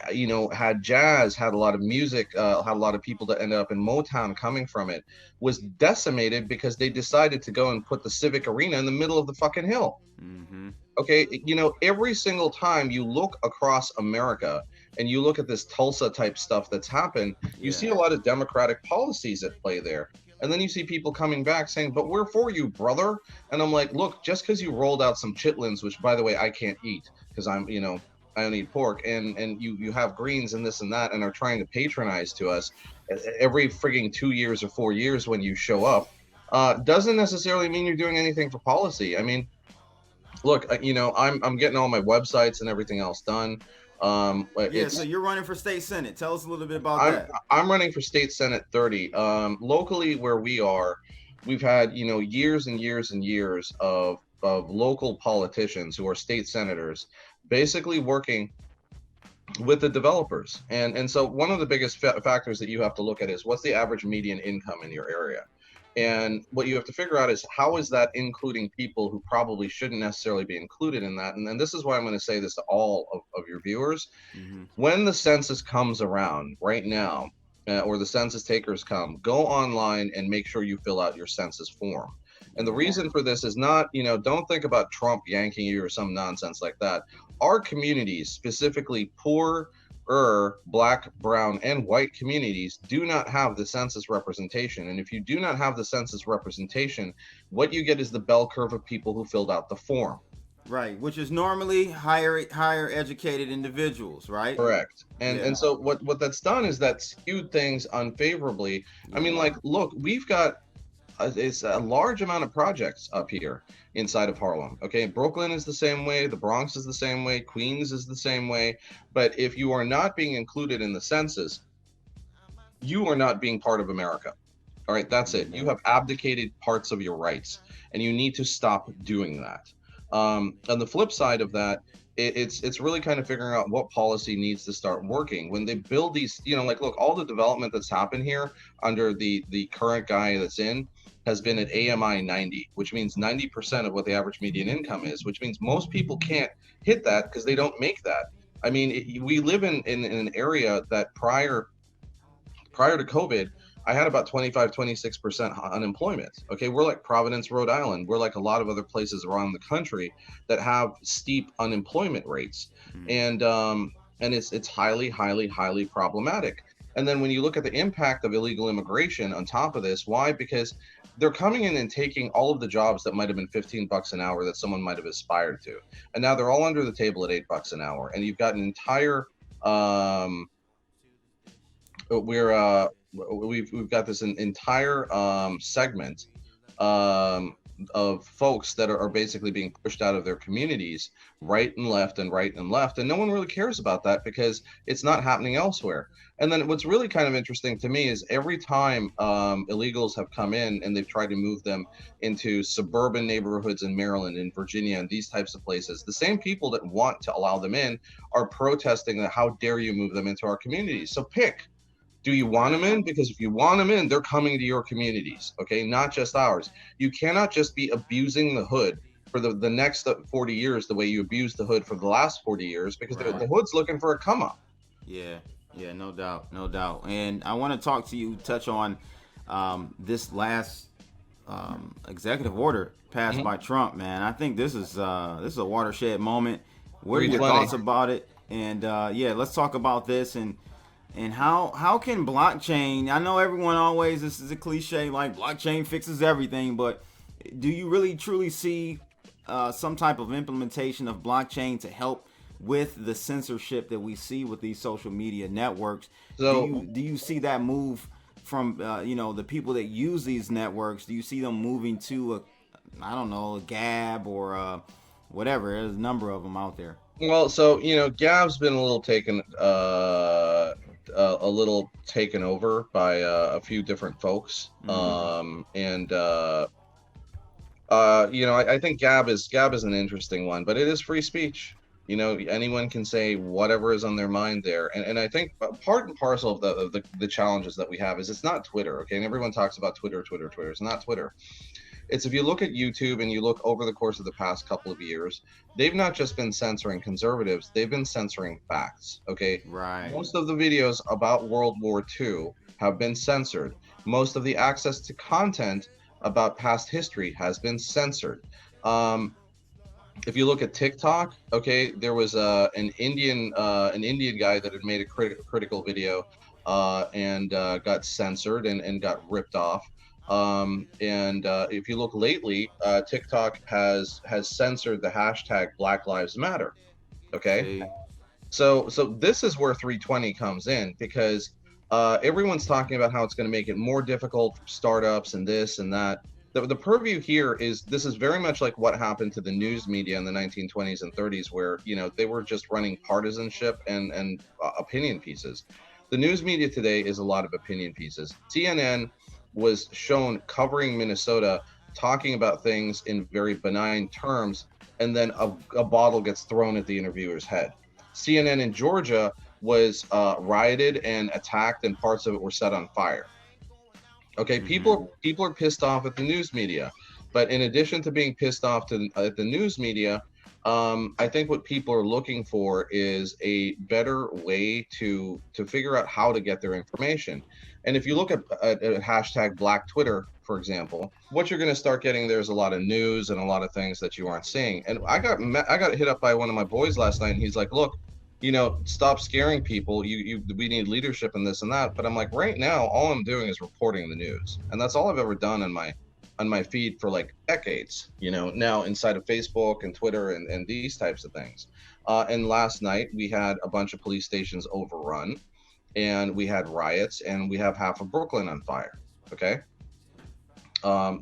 had jazz, had a lot of music, had a lot of people that ended up in Motown coming from it, was decimated because they decided to go and put the Civic Arena in the middle of the fucking hill. Mm-hmm. Okay, every single time you look across America and you look at this Tulsa type stuff that's happened, you Yeah. see a lot of Democratic policies at play there. And then you see people coming back saying, "But we're for you, brother." And I'm like, look, just because you rolled out some chitlins, which by the way I can't eat because I don't eat pork, and you have greens and this and that, and are trying to patronize to us every frigging 2 years or 4 years when you show up, doesn't necessarily mean you're doing anything for policy. I mean, look, I'm getting all my websites and everything else done. Yeah, so It's you're running for state senate. Tell us a little bit about I'm that. I'm running for state senate 30. Locally where we are, we've had years and years and years of local politicians who are state senators, basically working with the developers. And so one of the biggest factors that you have to look at is what's the average median income in your area. And what you have to figure out is how is that including people who probably shouldn't necessarily be included in that. And this is why I'm going to say this to all of your viewers. Mm-hmm. When the census comes around right now, or the census takers come, go online and make sure you fill out your census form. And the Yeah. reason for this is not, don't think about Trump yanking you or some nonsense like that. Our communities, specifically poor, black, brown, and white communities, do not have the census representation. And if you do not have the census representation, what you get is the bell curve of people who filled out the form. Right, which is normally higher educated individuals, right? Correct. Yeah. And so what that's done is that skewed things unfavorably. I mean, Yeah. like, look, we've got it's a large amount of projects up here inside of Harlem. Okay, Brooklyn is the same way, the Bronx is the same way, Queens is the same way. But if you are not being included in the census, you are not being part of America. All right, that's it. You have abdicated parts of your rights, and you need to stop doing that. On the flip side of that, it's really kind of figuring out what policy needs to start working when they build these. Like, look, all the development that's happened here under the current guy that's in has been at AMI 90, which means 90% of what the average median income is, which means most people can't hit that because they don't make that. I mean, we live in an area that prior to COVID, I had about 25, 26% unemployment. Okay. We're like Providence, Rhode Island. We're like a lot of other places around the country that have steep unemployment rates. Mm. And it's highly, highly, highly problematic. And then when you look at the impact of illegal immigration on top of this, why? Because they're coming in and taking all of the jobs that might have been 15 bucks an hour that someone might have aspired to. And now they're all under the table at 8 bucks an hour. And you've got an entire, we're we've got this entire segment um, of folks that are basically being pushed out of their communities right and left and right and left, and no one really cares about that because it's not happening elsewhere. And then what's really kind of interesting to me is every time illegals have come in and they've tried to move them into suburban neighborhoods in Maryland and Virginia and these types of places, the same people that want to allow them in are protesting that how dare you move them into our communities. So pick, do you want them in? Because if you want them in, they're coming to your communities, okay? Not just ours. You cannot just be abusing the hood for the next 40 years the way you abused the hood for the last 40 years because the hood's looking for a come up. Yeah, yeah, no doubt, no doubt. And I want to talk to you, touch on this last executive order passed by Trump, man. I think this is a watershed moment. What are your thoughts about it? And yeah, let's talk about this and how can blockchain? I know everyone always, this is a cliche, like blockchain fixes everything, but do you really truly see some type of implementation of blockchain to help with the censorship that we see with these social media networks? So Do you see that move from the people that use these networks? Do you see them moving to a Gab or whatever? There's a number of them out there. well, so Gab's been a little taken over by a few different folks. And I think Gab is an interesting one, but it is free speech. Anyone can say whatever is on their mind there, and I think part and parcel of the challenges that we have is it's not Twitter, okay? And everyone talks about Twitter. It's not Twitter. It's if you look at YouTube and you look over the course of the past couple of years, they've not just been censoring conservatives, they've been censoring facts, okay? Right. Most of the videos about World War II have been censored. Most of the access to content about past history has been censored. If you look at TikTok, okay, there was an Indian guy that had made a critical video and got censored and got ripped off. And if you look lately, TikTok has censored the hashtag Black Lives Matter. Okay, so this is where 320 comes in because everyone's talking about how it's going to make it more difficult for startups and this and that. the purview here is, this is very much like what happened to the news media in the 1920s and 30s, where they were just running partisanship and opinion pieces. The news media today is a lot of opinion pieces. CNN was shown covering Minnesota, talking about things in very benign terms, and then a bottle gets thrown at the interviewer's head. CNN in Georgia was rioted and attacked, and parts of it were set on fire. Okay, Mm-hmm. people are pissed off at the news media, but in addition to being pissed off at the news media, I think what people are looking for is a better way to figure out how to get their information. And if you look at hashtag Black Twitter, for example, what you're going to start getting, there's a lot of news and a lot of things that you aren't seeing. And I got hit up by one of my boys last night, and he's like, "Look, stop scaring people. We need leadership in this and that." But I'm like, right now, all I'm doing is reporting the news, and that's all I've ever done on my feed for like decades. Now inside of Facebook and Twitter and these types of things. And last night we had a bunch of police stations overrun, and we had riots, and we have half of Brooklyn on fire. Okay,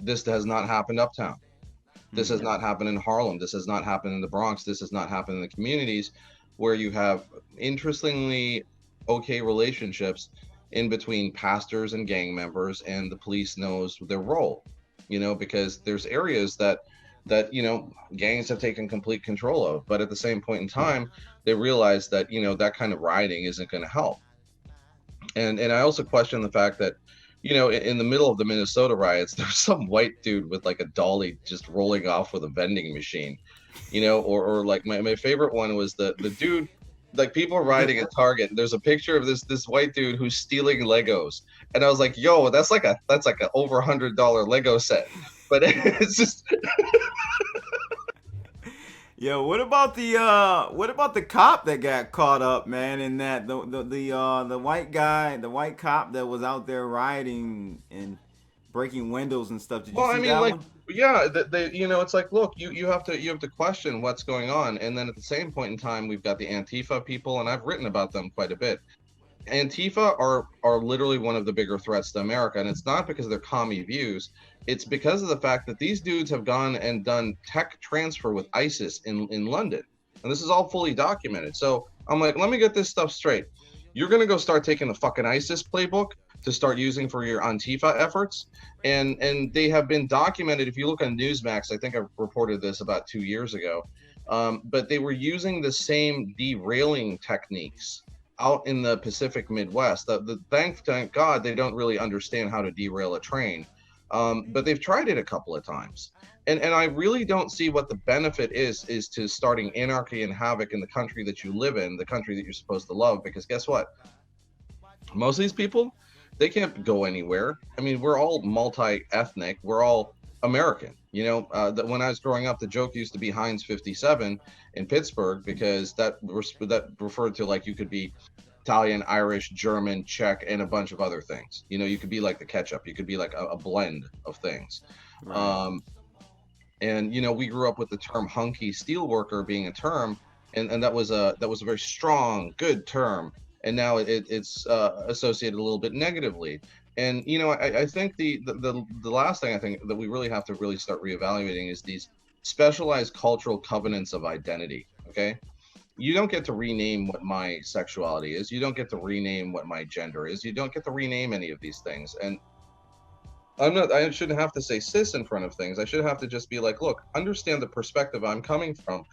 this has not happened uptown. This has Mm-hmm. not happened in Harlem. This has not happened in the Bronx. This has not happened in the communities where you have interestingly okay relationships in between pastors and gang members, and the police knows their role. Because there's areas that gangs have taken complete control of, but at the same point in time, they realize that that kind of rioting isn't going to help. And I also question the fact that, in the middle of the Minnesota riots, there's some white dude with like a dolly just rolling off with a vending machine, or like my favorite one was the dude, like people are rioting at Target, and there's a picture of this white dude who's stealing Legos, and I was like, yo, that's like a over $100 Lego set, but it's just. Yo, what about the cop that got caught up, man? In that the white guy, the white cop that was out there rioting and breaking windows and stuff. Did you Well, I see mean, that like, one? yeah, it's like, look, you have to question what's going on, and then at the same point in time, we've got the Antifa people, and I've written about them quite a bit. Antifa are literally one of the bigger threats to America, and it's not because of their commie views. It's because of the fact that these dudes have gone and done tech transfer with ISIS in London, and this is all fully documented. So I'm like, let me get this stuff straight. You're gonna go start taking the fucking ISIS playbook to start using for your Antifa efforts, and they have been documented. If you look on Newsmax, I think I reported this about 2 years ago, but they were using the same derailing techniques out in the Pacific Midwest. Thank God they don't really understand how to derail a train, but they've tried it a couple of times, and I really don't see what the benefit is to starting anarchy and havoc in the country that you live in, the country that you're supposed to love. Because guess what? Most of these people, they can't go anywhere. I mean, we're all multi-ethnic. We're all American. That when I was growing up, the joke used to be Heinz 57 in Pittsburgh, because that referred to, like, you could be Italian, Irish, German, Czech, and a bunch of other things. You could be like the ketchup. You could be like a blend of things. Right. Um, and we grew up with the term hunky steelworker being a term, and that was a very strong, good term, and now it's associated a little bit negatively. And I think the last thing I think that we really have to really start reevaluating is these specialized cultural covenants of identity. Okay, you don't get to rename what my sexuality is. You don't get to rename what my gender is. You don't get to rename any of these things. And I shouldn't have to say cis in front of things. I should have to just be like, look, understand the perspective I'm coming from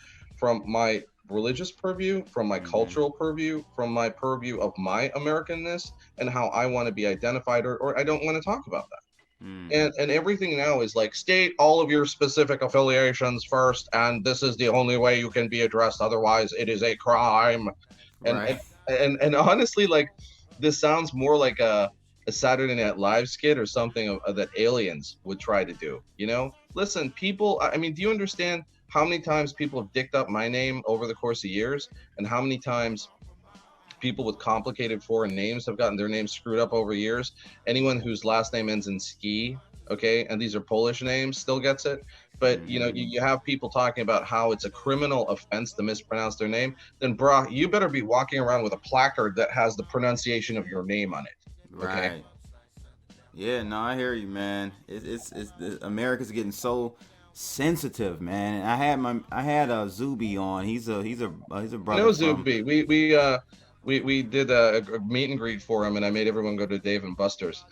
my religious purview, from my Mm-hmm. cultural purview, from my purview of my Americanness, and how I want to be identified, or I don't want to talk about that. Mm. And everything now is like, state all of your specific affiliations first, and this is the only way you can be addressed. Otherwise, it is a crime. And Right. and and honestly, like, this sounds more like a Saturday Night Live skit or something that aliens would try to do. Listen, people. I mean, do you understand how many times people have dicked up my name over the course of years, and how many times people with complicated foreign names have gotten their names screwed up over years? Anyone whose last name ends in ski, okay, and these are Polish names, still gets it. But Mm-hmm. you have people talking about how it's a criminal offense to mispronounce their name. Then, brah, you better be walking around with a placard that has the pronunciation of your name on it. Okay. Right. Yeah, no, I hear you, man. America's getting so sensitive, man. And I had a Zuby on. He's a I know brother from. Zuby. We did a meet and greet for him, and I made everyone go to Dave and Buster's.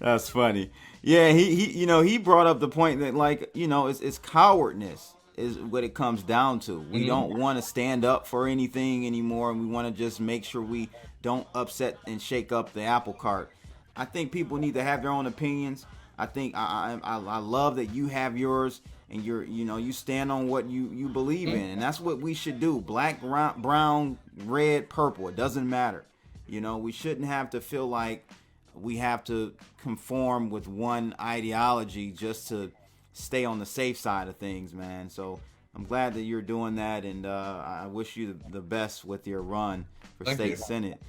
That's funny. Yeah, he brought up the point that, like, it's cowardness is what it comes down to. We Hmm. don't want to stand up for anything anymore, and we want to just make sure we don't upset and shake up the apple cart. I think people need to have their own opinions. I think I love that you have yours, and you stand on what you believe in, and that's what we should do. Black, brown, red, purple. It doesn't matter. We shouldn't have to feel like we have to conform with one ideology just to stay on the safe side of things, man. So I'm glad that you're doing that, and I wish you the best with your run for Thank you. state senate.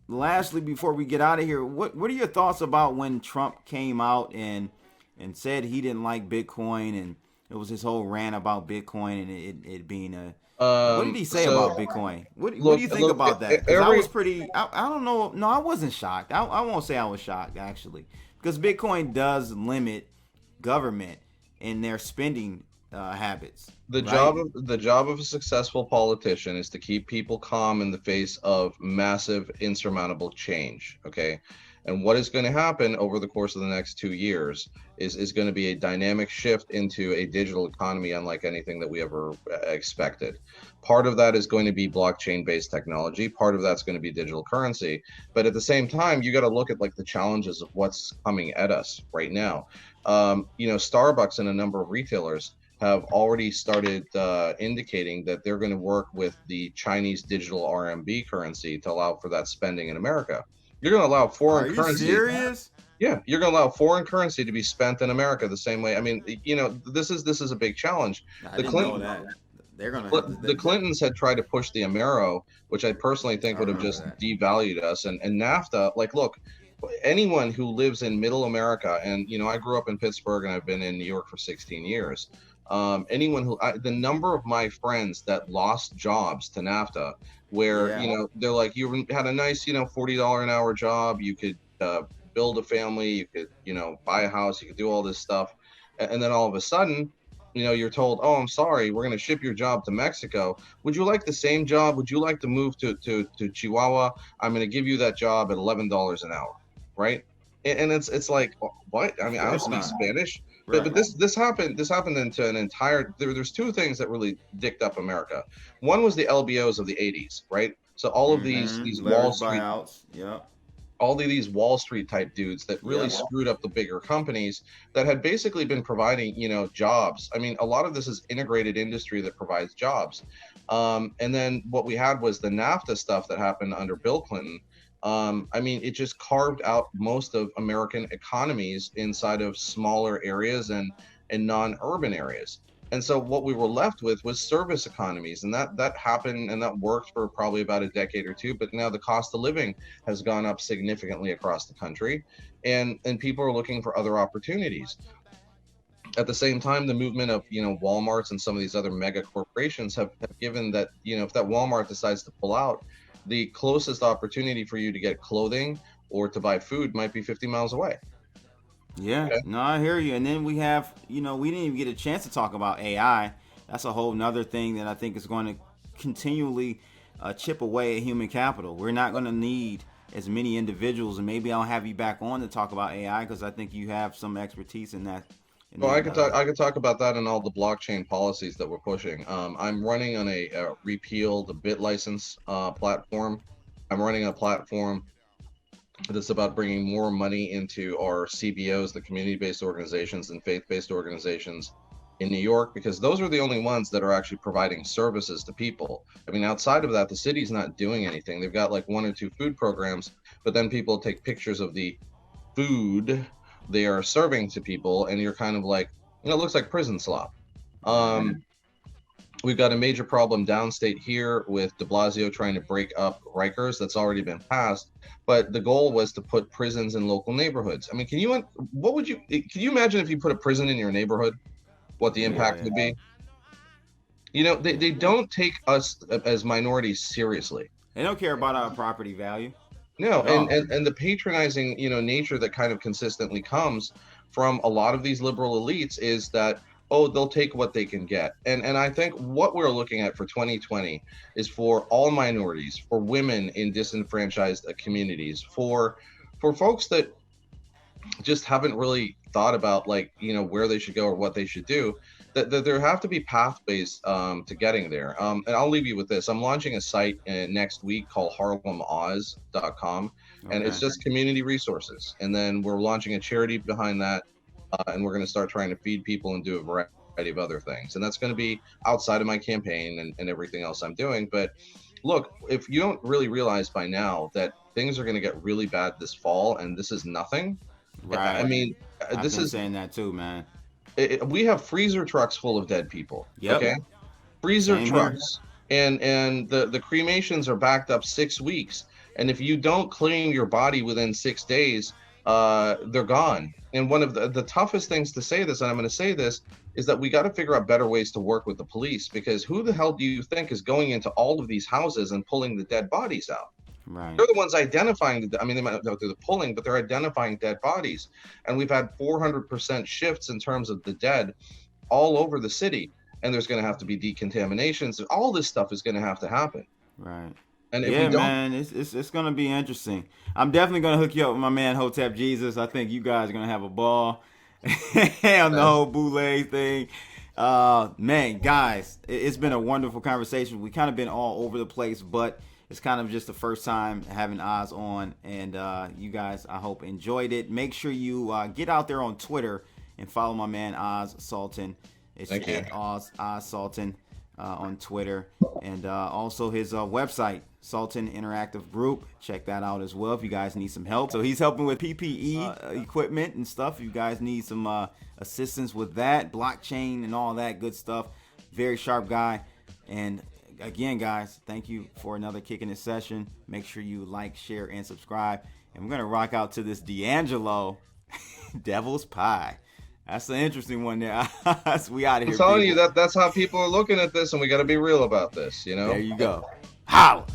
Lastly, before we get out of here, what are your thoughts about when Trump came out and said he didn't like Bitcoin, and it was his whole rant about Bitcoin and it being a what did he say So about Bitcoin? What do look, you think about that? Because I every was pretty. I don't know. No, I wasn't shocked. I won't say I was shocked actually, because Bitcoin does limit government in their spending habits, right? the job of a successful politician is to keep people calm in the face of massive, insurmountable change. Okay. And what is going to happen over the course of the next 2 years is going to be a dynamic shift into a digital economy unlike anything that we ever expected. Part of that is going to be blockchain based technology. Part of that's going to be digital currency. But at the same time, you got to look at like the challenges of what's coming at us right now. Starbucks and a number of retailers have already started indicating that they're going to work with the Chinese digital RMB currency to allow for that spending in America. You're going to allow foreign Are you currency. serious? Yeah, you're going to allow foreign currency to be spent in America the same way. I mean, this is a big challenge. I The didn't know Clinton that. They're gonna have the Clintons had tried to push the Amero, which I personally think I would have remember just that. devalued us. And NAFTA, like, look, anyone who lives in Middle America, and I grew up in Pittsburgh and I've been in New York for 16 years. Anyone the number of my friends that lost jobs to NAFTA, where Yeah. they're like, you had a nice $40 an hour job, you could build a family, you could buy a house, you could do all this stuff, and then all of a sudden you're told, oh, I'm sorry, we're going to ship your job to Mexico. Would you like the same job? Would you like to move to Chihuahua? I'm going to give you that job at $11 an hour, right? And it's like, what? I Of mean, I don't course speak not. Spanish, but Right. this happened into an entire. There's two things that really dicked up America. One was the LBOs of the '80s, right? So all of these Wall Leverage Street buyouts. Yep. all of these Wall Street type dudes that really Yep. screwed up the bigger companies that had basically been providing, jobs. I mean, a lot of this is integrated industry that provides jobs. And then what we had was the NAFTA stuff that happened under Bill Clinton. I mean, it just carved out most of American economies inside of smaller areas and non-urban areas. And so what we were left with was service economies, and that happened and that worked for probably about a decade or two. But now the cost of living has gone up significantly across the country, and people are looking for other opportunities. At the same time, the movement of Walmarts and some of these other mega corporations have given that, if that Walmart decides to pull out, the closest opportunity for you to get clothing or to buy food might be 50 miles away. Yeah. Okay. No, I hear you. And then we have, we didn't even get a chance to talk about AI. That's a whole nother thing that I think is going to continually chip away at human capital. We're not going to need as many individuals, and maybe I'll have you back on to talk about AI because I think you have some expertise in that. In Well, I that. could talk. I could talk about that and all the blockchain policies that we're pushing. I'm running on a repeal the bit license platform. I'm running a platform that's about bringing more money into our CBOs, the community-based organizations and faith-based organizations in New York, because those are the only ones that are actually providing services to people. I mean, outside of that, the city's not doing anything. They've got like one or two food programs, but then people take pictures of the food they are serving to people, and you're kind of like, it looks like prison slop. Yeah. Um, We've got a major problem downstate here with de Blasio trying to break up Rikers. That's already been passed. But the goal was to put prisons in local neighborhoods. I mean, can you imagine if you put a prison in your neighborhood, what the impact Yeah. would be? They Yeah. don't take us as minorities seriously. They don't care about our property value. No, and, No. and the patronizing, nature that kind of consistently comes from a lot of these liberal elites is that, oh, they'll take what they can get. And I think what we're looking at for 2020 is for all minorities, for women in disenfranchised communities, for folks that just haven't really thought about, like, where they should go or what they should do, that there have to be pathways to getting there. And I'll leave you with this. I'm launching a site next week called harlemoz.com, and it's Okay. just community resources, and then we're launching a charity behind that, and we're going to start trying to feed people and do a variety of other things, and that's going to be outside of my campaign and everything else I'm doing. But look, if you don't really realize by now that things are going to get really bad this fall, and this is nothing. I Right. mean, I've this been is saying that too, man. we have freezer trucks full of dead people. Yep. Okay, freezer Same here. trucks, and the cremations are backed up 6 weeks. And if you don't clean your body within 6 days, they're gone. And one of the toughest things to say this, and I'm going to say this, is that we got to figure out better ways to work with the police, because who the hell do you think is going into all of these houses and pulling the dead bodies out? Right. They're the ones identifying I mean, they might not do the pulling, but they're identifying dead bodies. And we've had 400% shifts in terms of the dead all over the city. And there's going to have to be decontaminations. All this stuff is going to have to happen. Right. And if we Yeah, don't, man, it's gonna be interesting. I'm definitely gonna hook you up with my man Hotep Jesus. I think you guys are gonna have a ball on the whole bootleg thing. Man, guys, it's been a wonderful conversation. We kind of been all over the place, but it's kind of just the first time having Oz on, and you guys, I hope, enjoyed it. Make sure you get out there on Twitter and follow my man Oz Sultan. It's thank you. at Oz Sultan on Twitter, and also his website, Sultan Interactive Group. Check that out as well if you guys need some help. So he's helping with PPE equipment and stuff. If you guys need some assistance with that, blockchain and all that good stuff. Very sharp guy. And again, guys, thank you for another Kicking It session. Make sure you like, share, and subscribe. And we're going to rock out to this D'Angelo Devil's Pie. That's an interesting one there. We out of I'm here, telling people. you that's how people are looking at this, and we got to be real about this, There you go. Holla!